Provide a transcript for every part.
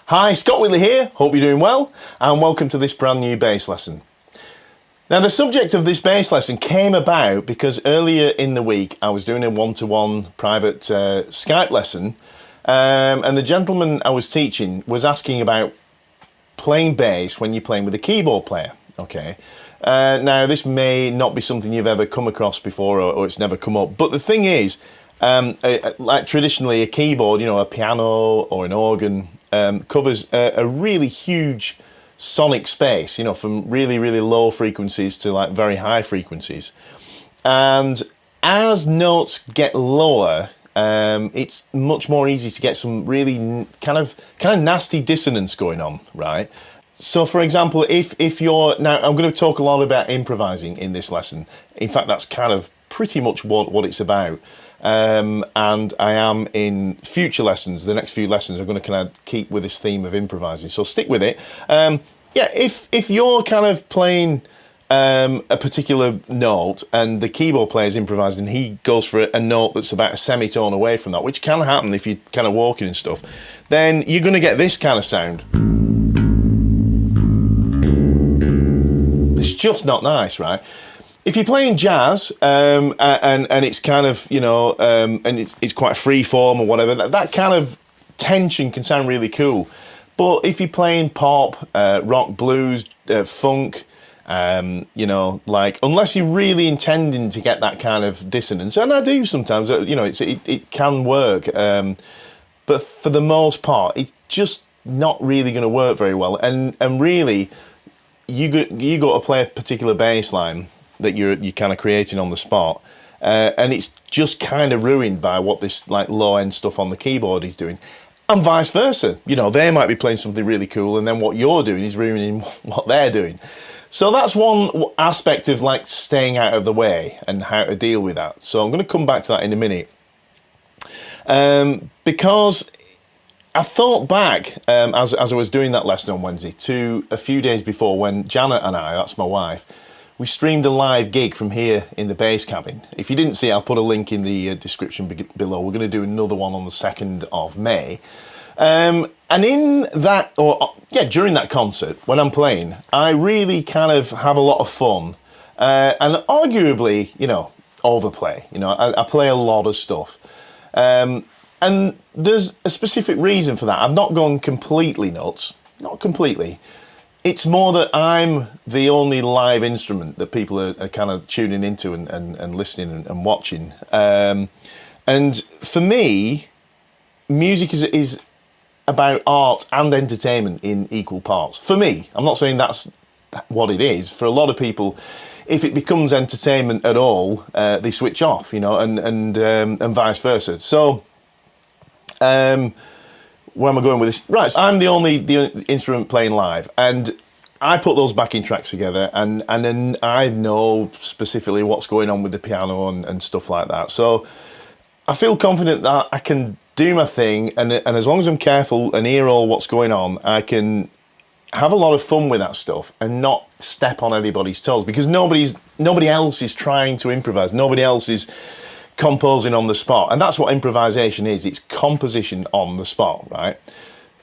Hi, Scott Whitley here, hope you're doing well, and welcome to this brand new bass lesson. Now the subject of this bass lesson came about because earlier in the week I was doing a one-to-one private Skype lesson, and the gentleman I was teaching was asking about playing bass when you're playing with a keyboard player, okay? Now this may not be something you've ever come across before or it's never come up, but the thing is, like traditionally a keyboard, you know, a piano or an organ, covers a really huge sonic space, you know, from really, really low frequencies to like very high frequencies. And as notes get lower, it's much more easy to get some really kind of nasty dissonance going on, right? So for example, if you're, now I'm going to talk a lot about improvising in this lesson. In fact, that's kind of pretty much what it's about. And I am in future lessons, the next few lessons, I'm going to kind of keep with this theme of improvising. So stick with it. Yeah, if you're kind of playing a particular note and the keyboard player's improvising, he goes for a note that's about a semitone away from that, which can happen if you're kind of walking and stuff, then you're going to get this kind of sound. It's just not nice, right? If you're playing jazz and it's kind of, you know, and it's quite free form or whatever, that kind of tension can sound really cool. But if you're playing pop, rock, blues, funk, you know, like, unless you're really intending to get that kind of dissonance, and I do sometimes, you know, it can work, but for the most part, it's just not really going to work very well. And really, you got to play a particular bass line that you're kind of creating on the spot, and it's just kind of ruined by what this like low end stuff on the keyboard is doing, and vice versa. You know, they might be playing something really cool, and then what you're doing is ruining what they're doing. So that's one aspect of like staying out of the way and how to deal with that. So I'm going to come back to that in a minute, because I thought back as I was doing that lesson on Wednesday to a few days before when Janet and I, that's my wife, we streamed a live gig from here in the bass cabin. If you didn't see it, I'll put a link in the description below. We're going to do another one on the 2nd of May. And in that, during that concert, when I'm playing, I really kind of have a lot of fun. And arguably, you know, overplay. You know, I play a lot of stuff. And there's a specific reason for that. I've not gone completely nuts. Not completely. It's more that I'm the only live instrument that people are kind of tuning into and listening and watching. And for me, music is about art and entertainment in equal parts. For me, I'm not saying that's what it is. For a lot of people, if it becomes entertainment at all, they switch off, you know, and vice versa. So, where am I going with this? Right, so I'm the only instrument playing live, and I put those backing tracks together, and then I know specifically what's going on with the piano and stuff like that. So I feel confident that I can do my thing, and as long as I'm careful and hear all what's going on, I can have a lot of fun with that stuff and not step on anybody's toes, because nobody else is trying to improvise. Nobody else is composing on the spot, and that's what improvisation is. It's composition on the spot, right?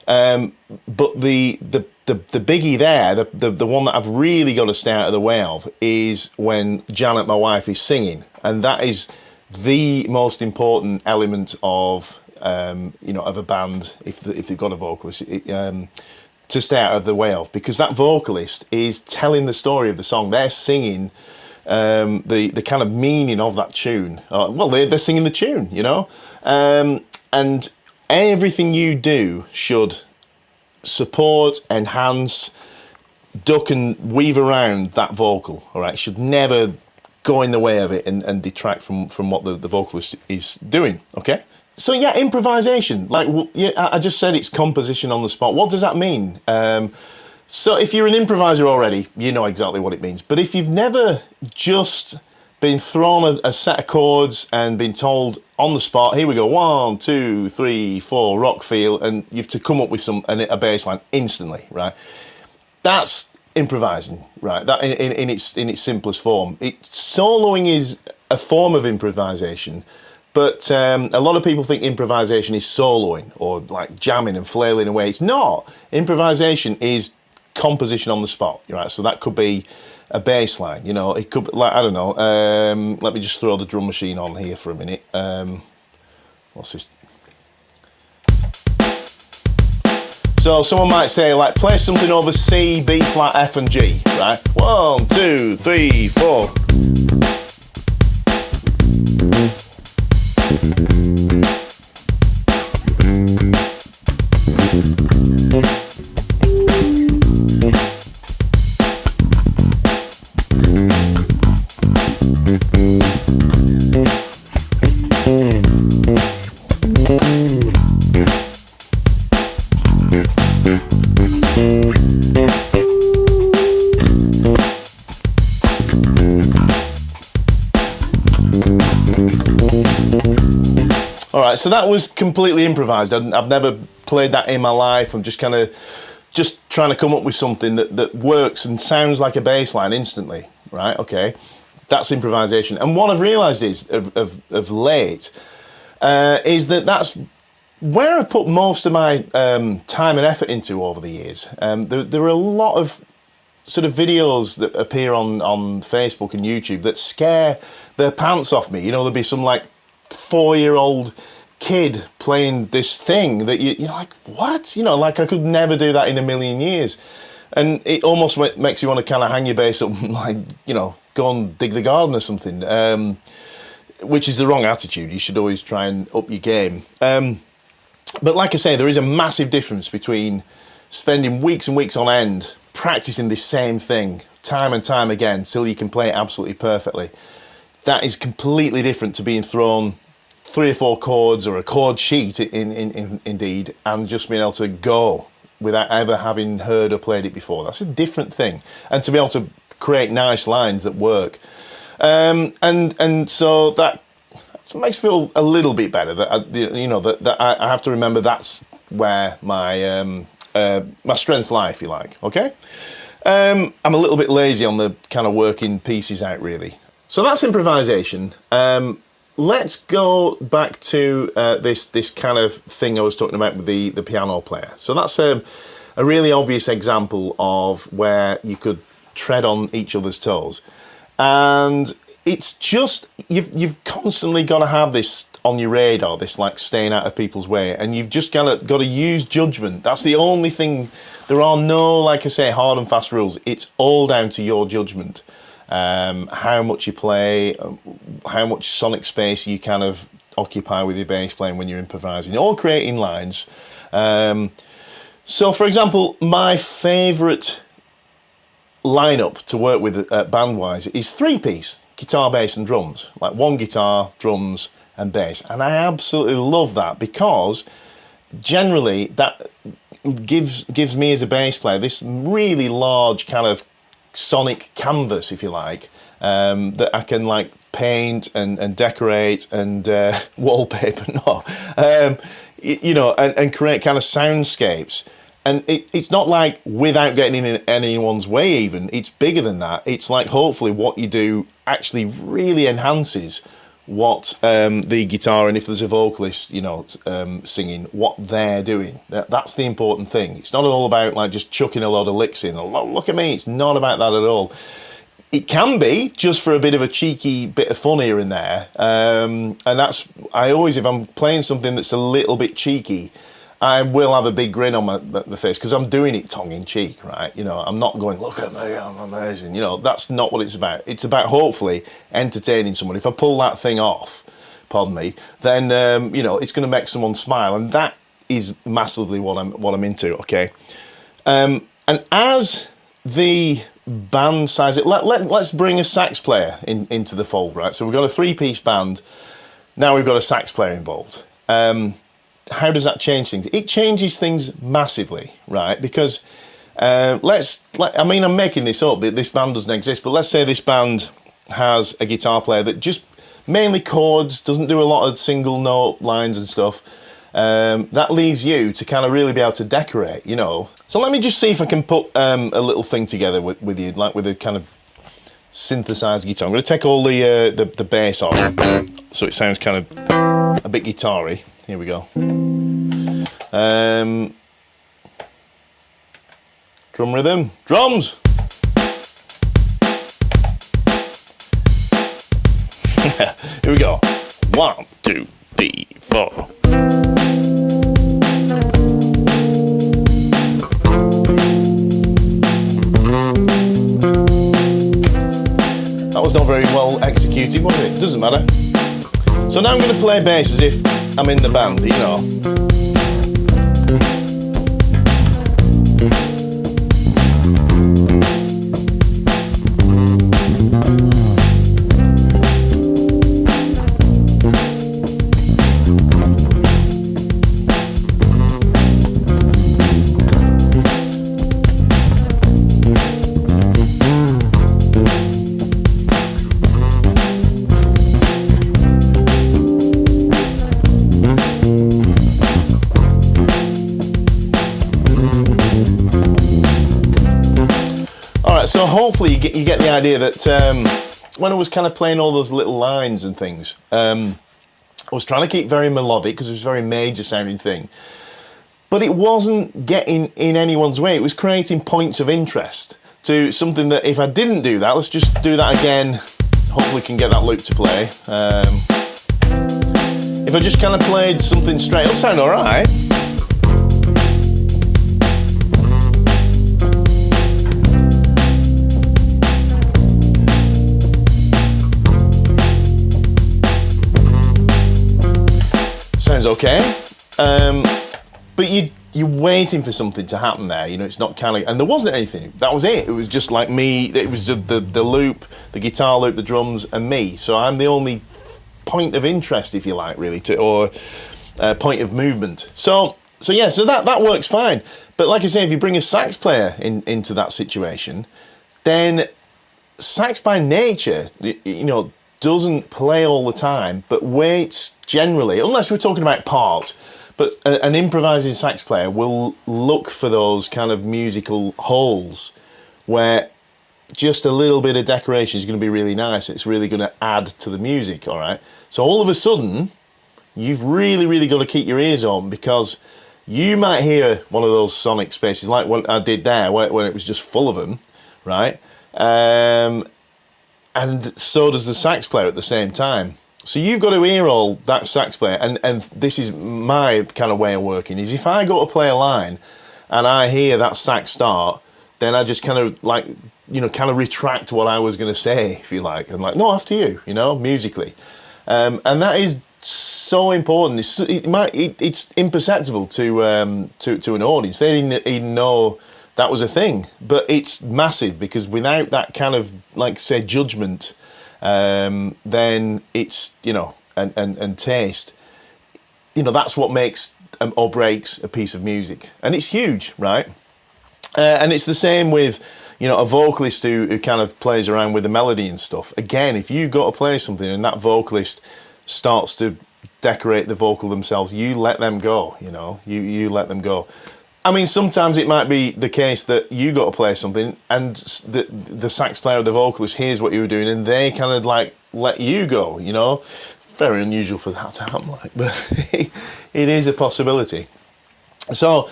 But the biggie there, the one that I've really got to stay out of the way of, is when Janet, my wife, is singing, and that is the most important element of you know, of a band if they've got a vocalist, to stay out of the way of, because that vocalist is telling the story of the song. They're singing the kind of meaning of that tune. Well, they're singing the tune, you know, and everything you do should support, enhance, duck and weave around that vocal. All right, it should never go in the way of it and detract from what the vocalist is doing. Okay. So yeah, improvisation. Like, yeah, I just said it's composition on the spot. What does that mean? So if you're an improviser already, you know exactly what it means. But if you've never just been thrown a set of chords and been told on the spot, here we go, 1, 2, 3, 4, rock feel, and you've to come up with a bass line instantly, right? That's improvising, right? That in its simplest form. Soloing is a form of improvisation, But a lot of people think improvisation is soloing or like jamming and flailing away. It's not. Improvisation is composition on the spot, right? So that could be a bass line, you know, it could be, like, I don't know, let me just throw the drum machine on here for a minute. What's this? So someone might say, like, play something over C, B flat, F and G, right? 1, 2, 3, 4. All right, so that was completely improvised. I've never played that in my life. I'm just kind of trying to come up with something that works and sounds like a bass line instantly, right? Okay, that's improvisation. And what I've realised is, of late, is that's where I've put most of my time and effort into over the years. There are a lot of sort of videos that appear on Facebook and YouTube that scare the pants off me. You know, there'll be some like 4-year-old kid playing this thing that you're like, what? You know, like I could never do that in a million years. And it almost makes you want to kind of hang your bass up and, like, you know, go and dig the garden or something, which is the wrong attitude. You should always try and up your game. But like I say, there is a massive difference between spending weeks and weeks on end practicing this same thing time and time again till you can play it absolutely perfectly. That is completely different to being thrown 3 or 4 chords or a chord sheet indeed, and just being able to go without ever having heard or played it before. That's a different thing. And to be able to create nice lines that work. And so that makes me feel a little bit better that I have to remember that's where my my strengths lie, if you like. Okay. I'm a little bit lazy on the kind of working pieces out, really. So that's improvisation. Let's go back to this kind of thing I was talking about with the piano player. So that's a really obvious example of where you could tread on each other's toes. And it's just, you've constantly got to have this on your radar, this like staying out of people's way, and you've just got to use judgment. That's the only thing. There are no, like I say, hard and fast rules. It's all down to your judgment. How much you play, how much sonic space you kind of occupy with your bass playing when you're improvising, or creating lines. So, for example, my favourite lineup to work with band-wise is 3-piece, guitar, bass and drums. Like 1 guitar, drums and bass. And I absolutely love that because generally that gives me as a bass player this really large kind of sonic canvas, if you like, that I can like paint and decorate and wallpaper, you know, and create kind of soundscapes. And it's not like without getting in anyone's way even, it's bigger than that. It's like hopefully what you do actually really enhances what the guitar, and if there's a vocalist, you know, singing, what they're doing. That's the important thing. It's not all about like just chucking a load of licks in. Look at me, it's not about that at all. It can be just for a bit of a cheeky bit of fun here and there. And that's, I always, if I'm playing something that's a little bit cheeky, I will have a big grin on my face because I'm doing it tongue-in-cheek, right? You know, I'm not going, look at me, I'm amazing. You know, that's not what it's about. It's about hopefully entertaining someone. If I pull that thing off, pardon me, then, you know, it's going to make someone smile. And that is massively what I'm into, okay? And as the band size, let's bring a sax player into the fold, right? So we've got a 3-piece band. Now we've got a sax player involved. How does that change things? It changes things massively, right? Because I mean, I'm making this up, this band doesn't exist, but let's say this band has a guitar player that just mainly chords, doesn't do a lot of single note lines and stuff. That leaves you to kind of really be able to decorate, you know. So let me just see if I can put a little thing together with you, like with a kind of synthesized guitar. I'm going to take all the bass off, so it sounds kind of a bit guitar-y. Here we go. Drum rhythm, drums. Here we go. 1, 2, 3, 4. That was not very well executed, was it? Doesn't matter. So now I'm going to play bass as if I'm in the band, you know. So hopefully you get the idea that when I was kind of playing all those little lines and things, I was trying to keep very melodic because it was a very major sounding thing, but it wasn't getting in anyone's way. It was creating points of interest to something that if I didn't do that, let's just do that again, hopefully can get that loop to play. If I just kind of played something straight, it'll sound all right. Sounds okay, but you're waiting for something to happen there. You know, it's not kind of, and there wasn't anything. That was it. It was just like me. It was the loop, the guitar loop, the drums, and me. So I'm the only point of interest, if you like, really, or point of movement. So that works fine. But like I say, if you bring a sax player into that situation, then sax by nature, you know, doesn't play all the time, but waits generally, unless we're talking about parts, but an improvising sax player will look for those kind of musical holes where just a little bit of decoration is going to be really nice. It's really going to add to the music, all right? So all of a sudden, you've really, really got to keep your ears on, because you might hear one of those sonic spaces like what I did there, when it was just full of them, right? And so does the sax player at the same time. So you've got to ear all that sax player, and this is my kind of way of working, is if I go to play a line and I hear that sax start, then I just kind of like, you know, kind of retract what I was going to say, if you like, and like, no, after you, you know, musically. And that is so important. It's imperceptible to an audience. They didn't even know that was a thing, but it's massive, because without that kind of, like, say, judgment, then it's, you know, and taste, you know, that's what makes or breaks a piece of music, and it's huge, right? And it's the same with, you know, a vocalist who kind of plays around with the melody and stuff. Again, if you go to play something and that vocalist starts to decorate the vocal themselves, you let them go, you know, you let them go. I mean, sometimes it might be the case that you got to play something and the sax player or the vocalist hears what you were doing and they kind of like let you go, you know. Very unusual for that to happen, like, but it is a possibility. So,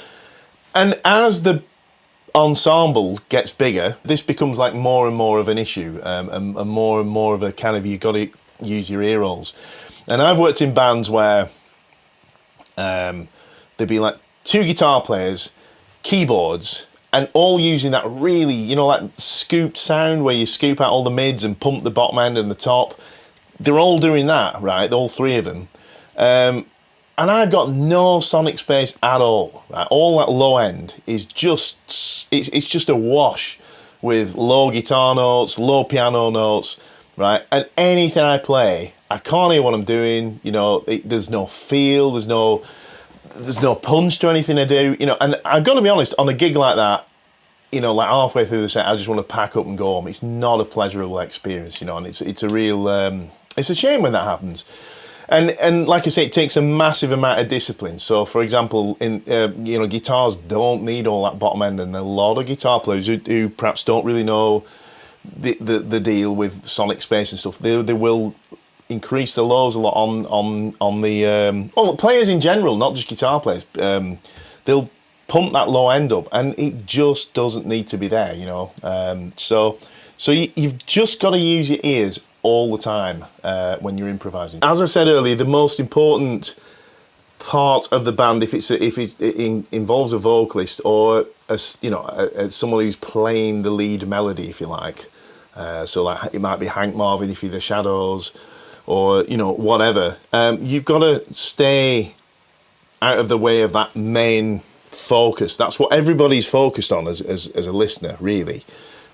and as the ensemble gets bigger, this becomes like more and more of an issue, and more of a kind of, you got to use your ear holes. And I've worked in bands where there'd be like 2 guitar players, keyboards, and all using that really, you know, like scooped sound where you scoop out all the mids and pump the bottom end and the top. They're all doing that, right? All 3 of them. And I've got no sonic space at all. Right? All that low end is just, it's just a wash with low guitar notes, low piano notes, right? And anything I play, I can't hear what I'm doing. You know, there's no feel, there's no punch to anything I do, you know. And I've got to be honest, on a gig like that, you know, like halfway through the set, I just want to pack up and go home. It's not a pleasurable experience, you know, and it's a real, it's a shame when that happens. And like I say, it takes a massive amount of discipline. So, for example, you know, guitars don't need all that bottom end, and a lot of guitar players who perhaps don't really know the deal with sonic space and stuff, they will increase the lows a lot on the well, players in general, not just guitar players. They'll pump that low end up, and it just doesn't need to be there, you know. So you've just got to use your ears all the time when you're improvising. As I said earlier, the most important part of the band, if it involves a vocalist or someone who's playing the lead melody, if you like. So like it might be Hank Marvin if you're the Shadows, or whatever. You've got to stay out of the way of that main focus. That's what everybody's focused on as a listener, really.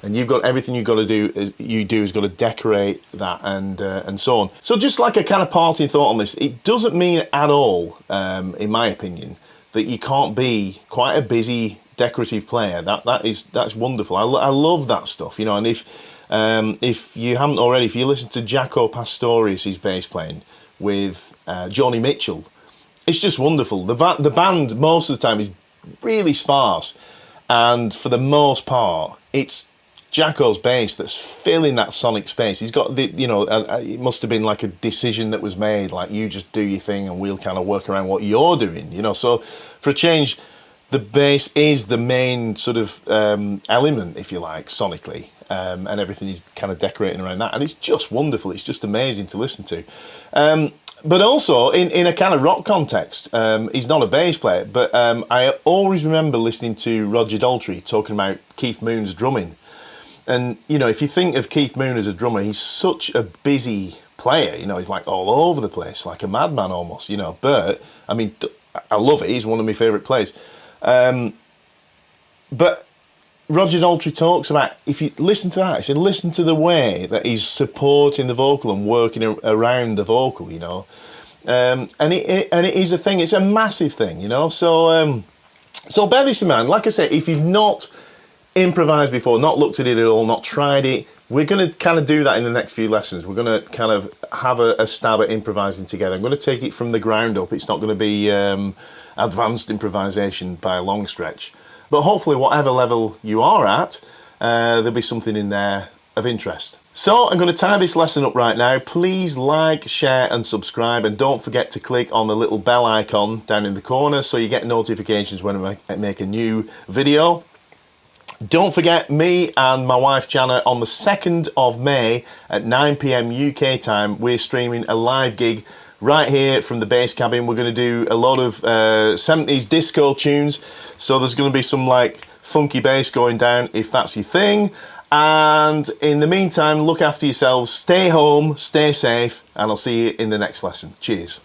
And you've got everything you've got to do. Is got to decorate that and so on. So just like a kind of parting thought on this, it doesn't mean at all, in my opinion, that you can't be quite a busy decorative player. That's wonderful. I love that stuff, and if you haven't already, if you listen to Jaco Pastorius' bass playing with Joni Mitchell, it's just wonderful. The band most of the time is really sparse, and for the most part, it's Jaco's bass that's filling that sonic space. He's got it must have been like a decision that was made, like you just do your thing and we'll kind of work around what you're doing, So for a change, the bass is the main sort of element, if you like, sonically, and everything is kind of decorating around that, and it's just wonderful. It's just amazing to listen to. But also, in a kind of rock context, he's not a bass player, but I always remember listening to Roger Daltrey talking about Keith Moon's drumming. And, if you think of Keith Moon as a drummer, he's such a busy player, he's like all over the place, like a madman almost, But, I mean, I love it, he's one of my favourite players. But Roger Daltrey talks about, if you listen to that, he said, listen to the way that he's supporting the vocal and working around the vocal, and it is a thing. It's a massive thing, So bear this in mind. Like I said, if you've not improvised before, not looked at it at all, not tried it, we're going to kind of do that in the next few lessons. We're going to kind of have a stab at improvising together. I'm going to take it from the ground up. It's not going to be advanced improvisation by a long stretch. But hopefully, whatever level you are at, there'll be something in there of interest. So I'm going to tie this lesson up right now. Please like, share and subscribe, and don't forget to click on the little bell icon down in the corner so you get notifications when I make a new video. Don't forget, me and my wife Jana, on the 2nd of May at 9 PM UK time, we're streaming a live gig right here from the bass cabin. We're going to do a lot of 70s disco tunes, so there's going to be some like funky bass going down if that's your thing. And in the meantime, look after yourselves, stay home, stay safe, and I'll see you in the next lesson. Cheers.